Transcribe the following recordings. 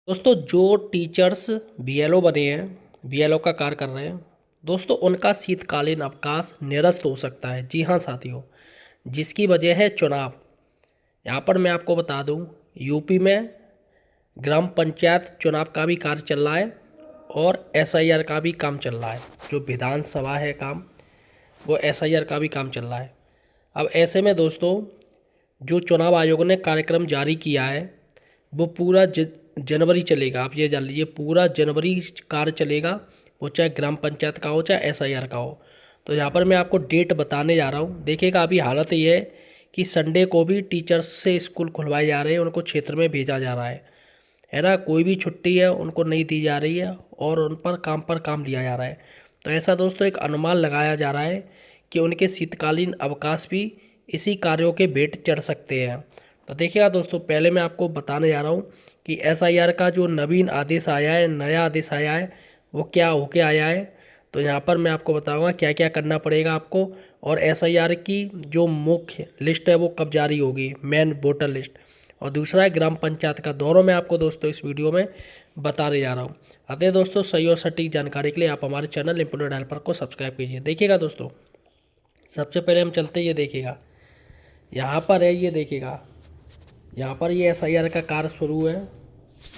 दोस्तों जो teachers BLO बने हैं, बीएलओ का कार्य कर रहे हैं, दोस्तों उनका शीतकालीन अवकाश निरस्त हो सकता है। जी हाँ साथियों, जिसकी वजह है चुनाव। यहाँ पर मैं आपको बता दूँ, यूपी में ग्राम पंचायत चुनाव का भी कार्य चल रहा है और एसआईआर का भी काम चल रहा है। जो विधानसभा है काम, वो एसआईआर का भी काम चल रहा है। अब ऐसे में दोस्तों, जो चुनाव आयोग ने कार्यक्रम जारी किया है वो पूरा जनवरी चलेगा। आप ये जान लीजिए, पूरा जनवरी कार्य चलेगा, वो चाहे ग्राम पंचायत का हो चाहे एसआईआर का हो। तो यहाँ पर मैं आपको डेट बताने जा रहा हूँ। देखिएगा, अभी हालत ये है कि संडे को भी टीचर्स से स्कूल खुलवाए जा रहे हैं, उनको क्षेत्र में भेजा जा रहा है ना। कोई भी छुट्टी है उनको नहीं दी जा रही है और उन पर काम लिया जा रहा है। तो ऐसा दोस्तों एक अनुमान लगाया जा रहा है कि उनके शीतकालीन अवकाश भी इसी कार्यों के भेंट चढ़ सकते हैं। तो देखिएगा दोस्तों, पहले मैं आपको बताने जा रहा हूँ कि एसआईआर का जो नवीन आदेश आया है, नया आदेश आया है, वो क्या होके आया है। तो यहाँ पर मैं आपको बताऊँगा क्या क्या करना पड़ेगा आपको, और एसआईआर की जो मुख्य लिस्ट है वो कब जारी होगी, मेन वोटर लिस्ट। और दूसरा है ग्राम पंचायत का। दोनों मैं आपको दोस्तों इस वीडियो में बताने जा रहा हूँ। अतः दोस्तों, सही और सटीक जानकारी के लिए आप हमारे चैनल इम्पोर्टेंट हेल्पर को सब्सक्राइब कीजिए। देखिएगा दोस्तों, सबसे पहले हम चलते, ये देखिएगा यहाँ पर है, ये देखिएगा यहाँ पर ये एसआईआर का कार्य शुरू है।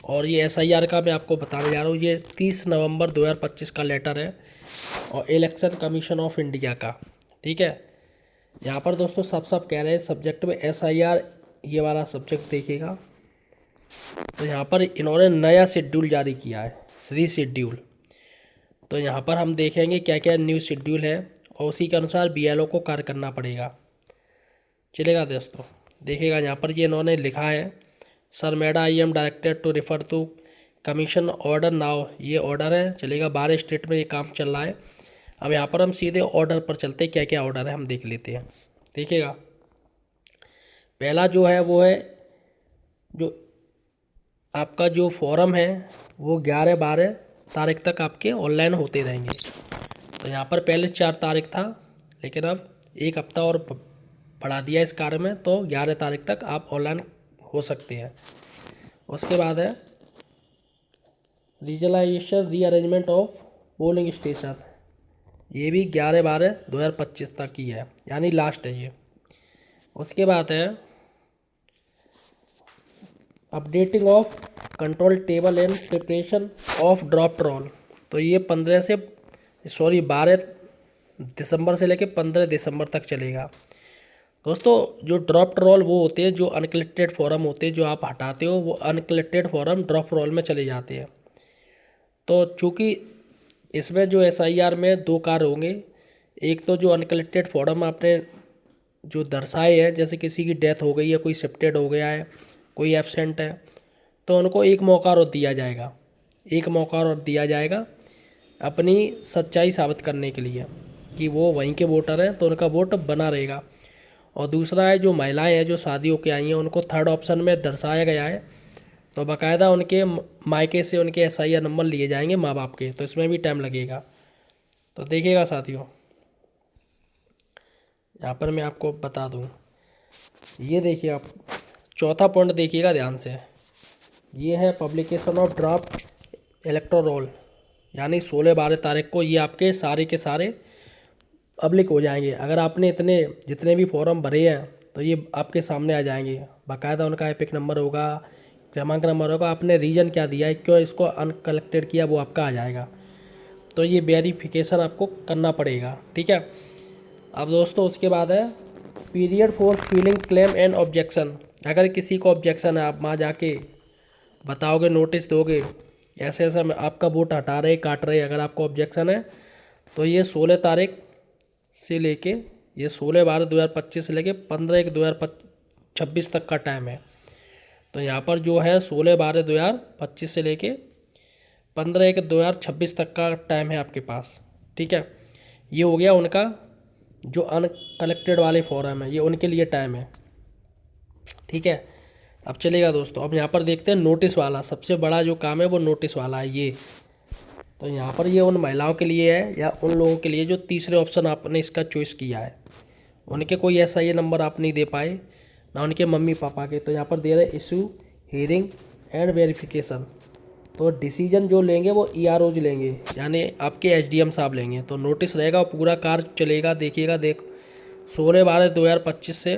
और ये एसआईआर का मैं आपको बताने जा रहा हूँ, ये 30 नवंबर 2025 का लेटर है और इलेक्शन कमीशन ऑफ इंडिया का। ठीक है, यहाँ पर दोस्तों सब कह रहे हैं सब्जेक्ट में एसआईआर, ये वाला सब्जेक्ट देखिएगा। तो यहाँ पर इन्होंने नया शेड्यूल जारी किया है, रीशेड्यूल। तो यहाँ पर हम देखेंगे क्या क्या न्यू शेड्यूल है और उसी के अनुसार बीएलओ को कार्य करना पड़ेगा। चलेगा दोस्तों, देखिएगा यहाँ पर ये इन्होंने लिखा है, सर मैडा I am directed to refer to commission order now. ये ऑर्डर है, चलेगा 12 स्टेट में ये काम चल रहा है। अब यहाँ पर हम सीधे ऑर्डर पर चलते हैं, क्या क्या ऑर्डर है हम देख लेते हैं। देखिएगा, पहला जो है वो है, जो आपका जो फॉर्म है वो 11-12 तारीख तक आपके ऑनलाइन होते रहेंगे। तो यहाँ पर पहले 4 तारीख था, लेकिन अब एक हफ्ता और बढ़ा दिया इस कार्य में, तो 11 तारीख तक आप ऑनलाइन हो सकते हैं। उसके बाद है regionalisation rearrangement of polling station, ये भी 11/12/2025 तक ही है, यानी लास्ट है ये। उसके बाद है updating of control table and preparation of draft roll. तो ये 12 दिसंबर से लेकर 15 दिसंबर तक चलेगा। दोस्तों जो ड्राफ्ट रोल वो होते हैं, जो अनकलेक्टेड फॉर्म होते हैं, जो आप हटाते हो वो अनकलेक्टेड फॉर्म ड्राफ्ट रोल में चले जाते हैं। तो चूँकि इसमें जो एसआईआर में 2 कार्य होंगे, एक तो जो अनकलेक्टेड फॉर्म आपने जो दर्शाए हैं, जैसे किसी की डेथ हो गई है, कोई शिफ्टेड हो गया है, कोई एब्सेंट है, तो उनको एक मौका और दिया जाएगा, एक मौका और दिया जाएगा अपनी सच्चाई साबित करने के लिए कि वो वहीं के वोटर हैं, तो उनका वोट बना रहेगा। और दूसरा है जो महिलाएं हैं जो शादी होकर आई हैं, उनको थर्ड ऑप्शन में दर्शाया गया है, तो बाकायदा उनके मायके से उनके एसआईआर नंबर लिए जाएंगे माँ बाप के, तो इसमें भी टाइम लगेगा। तो देखिएगा साथियों, यहाँ पर मैं आपको बता दूँ, ये देखिए आप चौथा पॉइंट देखिएगा ध्यान से, ये है publication of draft electoral roll, यानी 16-12 तारीख को ये आपके सारे के सारे पब्लिक हो जाएंगे। अगर आपने जितने भी फॉर्म भरे हैं तो ये आपके सामने आ जाएंगे, बाकायदा उनका एपिक नंबर होगा, क्रमांक नंबर होगा, आपने रीजन क्या दिया है, क्यों इसको अनकलेक्टेड किया, वो आपका आ जाएगा। तो ये वेरिफिकेशन आपको करना पड़ेगा। ठीक है, अब दोस्तों उसके बाद है period for feeling claim and objection. अगर किसी को ऑब्जेक्शन है, आप वहाँ जाके बताओगे, नोटिस दोगे, ऐसे ऐसा आपका वोट हटा रहे काट रहे, अगर आपको ऑब्जेक्शन है तो ये 16 तारीख से लेके, ये 16/12/2025 से लेके 15/1/2026 तक का टाइम है। तो यहाँ पर जो है 16/12/2025 से लेके 15/1/2026 तक का टाइम है आपके पास। ठीक है, ये हो गया उनका जो अनकलेक्टेड वाले फॉर्म है, ये उनके लिए टाइम है। ठीक है, अब चलेगा दोस्तों, अब यहाँ पर देखते हैं नोटिस वाला, सबसे बड़ा जो काम है वो नोटिस वाला है ये। तो यहाँ पर ये उन महिलाओं के लिए है या उन लोगों के लिए जो तीसरे ऑप्शन आपने इसका चॉइस किया है, उनके कोई ऐसा ये नंबर आप नहीं दे पाए, ना उनके मम्मी पापा के। तो यहाँ पर दे रहे इशू हियरिंग एंड वेरिफिकेशन। तो डिसीजन जो लेंगे वो ईआरओज लेंगे, यानी आपके एसडीएम साहब लेंगे। तो नोटिस रहेगा और पूरा कार्य चलेगा। देखिएगा 16/12/2025 से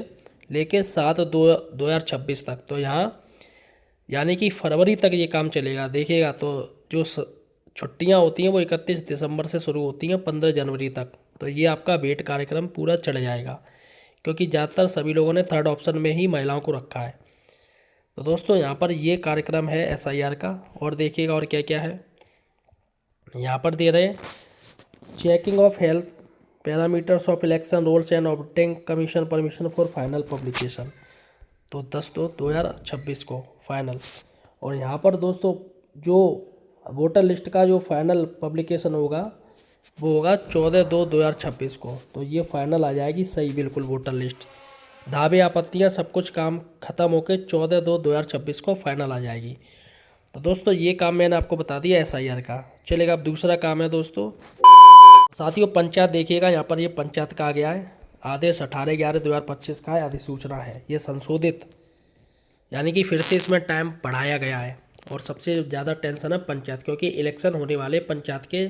लेके 7/2/2026 तक। तो यहाँ यानी कि फरवरी तक ये काम चलेगा। देखिएगा तो जो छुट्टियाँ होती हैं वो 31 दिसंबर से शुरू होती हैं 15 जनवरी तक। तो ये आपका वेट कार्यक्रम पूरा चढ़ जाएगा, क्योंकि ज़्यादातर सभी लोगों ने थर्ड ऑप्शन में ही महिलाओं को रखा है। तो दोस्तों यहाँ पर ये कार्यक्रम है एसआईआर का। और देखिएगा और क्या क्या है यहाँ पर दे रहे हैं। Checking of health parameters of election rolls and obtain commission permission for final publication. तो 10/2/2026 को फाइनल। और यहाँ पर दोस्तों जो वोटर लिस्ट का जो फाइनल पब्लिकेशन होगा वो होगा 14/2/2026 को। तो ये फाइनल आ जाएगी सही बिल्कुल वोटर लिस्ट। दावे आपत्तियां सब कुछ काम खत्म होकर 14/2/2026 को फाइनल आ जाएगी। तो दोस्तों ये काम मैंने आपको बता दिया एसआईआर का। चलेगा अब दूसरा काम है दोस्तों साथियों पंचायत। देखिएगा यहाँ पर ये पंचायत का आ गया है आदेश 18/11/2025 का है, अधिसूचना है ये संशोधित, यानी कि फिर से इसमें टाइम बढ़ाया गया है। और सबसे ज़्यादा टेंशन है पंचायत, क्योंकि इलेक्शन होने वाले पंचायत के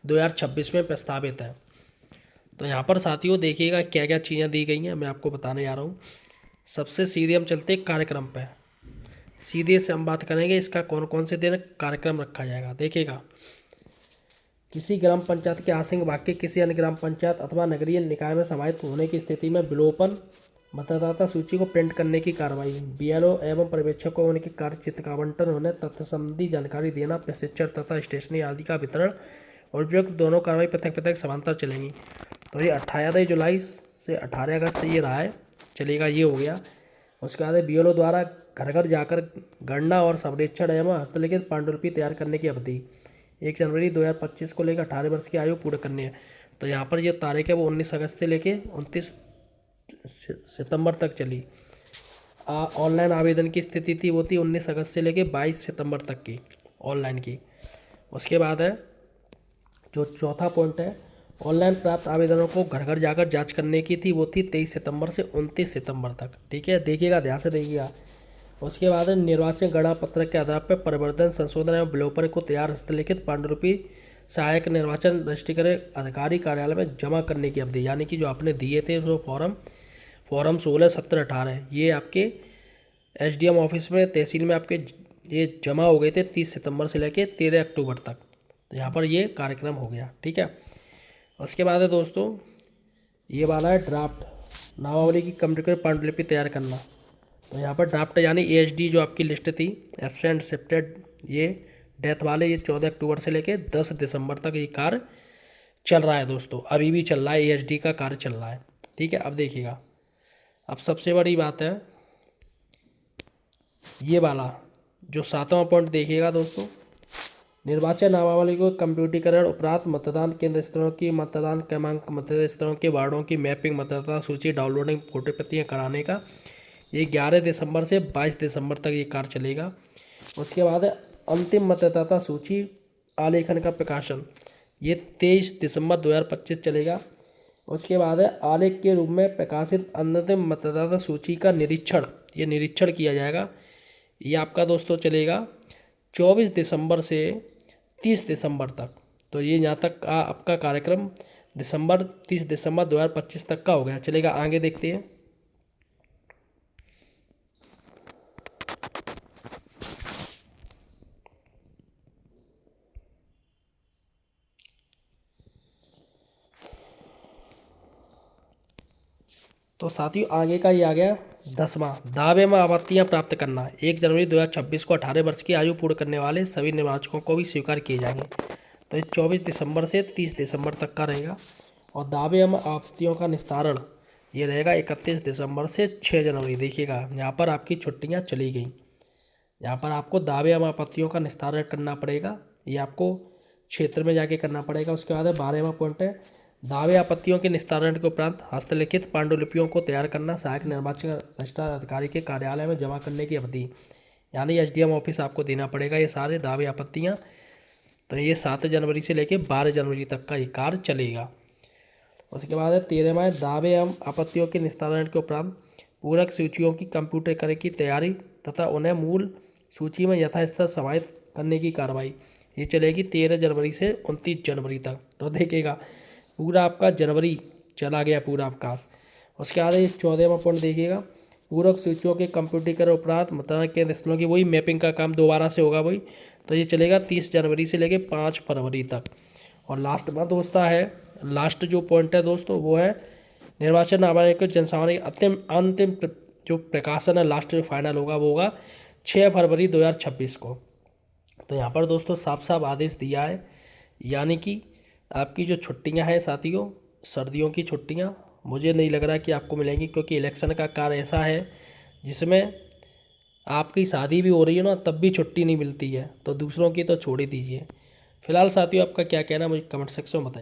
2026 में प्रस्तावित है। तो यहाँ पर साथियों देखिएगा क्या क्या चीज़ें दी गई हैं, मैं आपको बताने जा रहा हूँ। सबसे सीधे हम चलते हैं कार्यक्रम पे। सीधे से हम बात करेंगे इसका कौन कौन से दिन कार्यक्रम रखा जाएगा। देखिएगा किसी ग्राम पंचायत के आसिंग भाग के किसी अन्य ग्राम पंचायत अथवा नगरीय निकाय में समाहित होने की स्थिति में विलोपन मतदाता सूची को प्रिंट करने की कार्रवाई, बीएलओ एवं पर्यवेक्षक को उनके कार्यचित्र का आवंटन होने तथ्य संबंधी जानकारी देना, प्रशिक्षण तथा स्टेशनरी आदि का वितरण और उपयुक्त दोनों कार्रवाई पृथक पृथक समांतर चलेंगी। तो ये 18 जुलाई से 18 अगस्त ये रहा है, चलेगा ये हो गया। उसके बाद बीएलओ द्वारा घर घर जाकर गणना और सर्वेक्षण एवं हस्तलिखित पांडुलिपि तैयार करने की अवधि 1 जनवरी 2025 को लेकर 18 वर्ष की आयु पूर्ण करनी है। तो यहाँ पर ये तारीख है वो 19 अगस्त से लेके 29 सितंबर तक चली। ऑनलाइन आवेदन की स्थिति थी वो थी 19 अगस्त से लेके 22 सितंबर तक की ऑनलाइन की। उसके बाद है जो चौथा पॉइंट है ऑनलाइन प्राप्त आवेदनों को घर घर जाकर जांच करने की थी वो थी 23 सितंबर से 29 सितंबर तक। ठीक है, देखिएगा ध्यान से देखिएगा। उसके बाद निर्वाचन गणना पत्र के आधार पर परिवर्तन संशोधन एवं विलोपन को तैयार हस्तलिखित पांडुलिपि सहायक निर्वाचन रजिस्ट्री अधिकारी कार्यालय में जमा करने की अवधि, यानी कि जो आपने दिए थे वो फॉर्म 16, 17, 18 ये आपके एसडीएम ऑफिस में तहसील में आपके ये जमा हो गए थे 30 सितंबर से लेके 13 अक्टूबर तक। तो यहाँ पर ये कार्यक्रम हो गया। ठीक है, उसके बाद है दोस्तों ये वाला है ड्राफ्ट नामावली की कंप्यूटर पांडुलिपि तैयार करना। तो यहाँ पर ड्राफ्ट यानी एएचडी जो आपकी लिस्ट थी एब्सेंट शिफ्टेड ये डेथ वाले ये 14 अक्टूबर से लेके 10 दिसंबर तक ये कार्य चल रहा है दोस्तों, अभी भी चल रहा है, एएचडी का कार्य चल रहा है। ठीक है, अब देखिएगा अब सबसे बड़ी बात है ये वाला जो 7वां पॉइंट देखिएगा दोस्तों, निर्वाचन नामावली को कंप्यूटरीकरण उपरांत मतदान केंद्र स्तरों की मतदान क्रमांक मतदान स्तरों के वार्डों की मैपिंग मतदाता सूची डाउनलोडिंग फोटो प्रतियाँ कराने का ये 11 दिसंबर से 22 दिसंबर तक ये कार्य चलेगा। उसके बाद अंतिम मतदाता सूची आलेखन का प्रकाशन ये 23 दिसंबर 2025 चलेगा। उसके बाद आलेख के रूप में प्रकाशित अंतिम मतदाता सूची का निरीक्षण ये निरीक्षण किया जाएगा। ये आपका दोस्तों चलेगा 24 दिसंबर से 30 दिसंबर तक। तो ये यहाँ तक आपका कार्यक्रम 30 दिसंबर 2025 तक का हो गया। चलेगा आगे देखते हैं। तो साथियों आगे का ये आ गया 10वां दावे में आपत्तियां प्राप्त करना। 1 जनवरी 2026 को 18 वर्ष की आयु पूर्ण करने वाले सभी निर्वाचकों को भी स्वीकार किए जाएंगे। तो ये 24 दिसंबर से 30 दिसंबर तक का रहेगा। और दावे एवं आपत्तियों का निस्तारण ये रहेगा 31 दिसंबर से 6 जनवरी। देखिएगा यहाँ पर आपकी छुट्टियाँ चली गई, यहाँ पर आपको दावे एवं आपत्तियों का निस्तारण करना पड़ेगा, ये आपको क्षेत्र में जाके करना पड़ेगा। उसके बाद 12वां पॉइंट है दावे आपत्तियों के निस्तारण के उपरांत हस्तलिखित पांडुलिपियों को तैयार करना सहायक निर्वाचन रजिस्ट्रार अधिकारी के कार्यालय में जमा करने की अवधि, यानी एसडीएम ऑफिस आपको देना पड़ेगा ये सारे दावे आपत्तियां। तो ये 7 जनवरी से लेकर 12 जनवरी तक का ये कार्य चलेगा। उसके बाद है 13वां दावे एवं आपत्तियों के निस्तारण के उपरांत पूरक सूचियों की कंप्यूटरीकरण की तैयारी तथा उन्हें मूल सूची में यथास्थित समाहित करने की कार्रवाई। ये चलेगी 13 जनवरी से 29 जनवरी तक। तो देखिएगा पूरा आपका जनवरी चला गया पूरा अवकाश। उसके बाद 14वां पॉइंट देखिएगा, पूरक सूचियों के कंप्यूटरीकरण उपरांत मतदान केंद्र स्थलों की वही मैपिंग का काम दोबारा से होगा वही। तो ये चलेगा 30 जनवरी से लेके 5 फरवरी तक। और लास्ट में दोस्तों है, लास्ट जो पॉइंट है दोस्तों वो है निर्वाचन आयोग के जनसामान्य अंतिम जो प्रकाशन है, लास्ट जो फाइनल होगा वो होगा 6 फरवरी 2026 को। तो यहाँ पर दोस्तों साफ साफ आदेश दिया है, यानी कि आपकी जो छुट्टियाँ हैं साथियों, सर्दियों की छुट्टियाँ मुझे नहीं लग रहा कि आपको मिलेंगी, क्योंकि इलेक्शन का कार्य ऐसा है जिसमें आपकी शादी भी हो रही है ना तब भी छुट्टी नहीं मिलती है, तो दूसरों की तो छोड़ ही दीजिए। फिलहाल साथियों आपका क्या कहना है मुझे कमेंट सेक्शन में बताइए।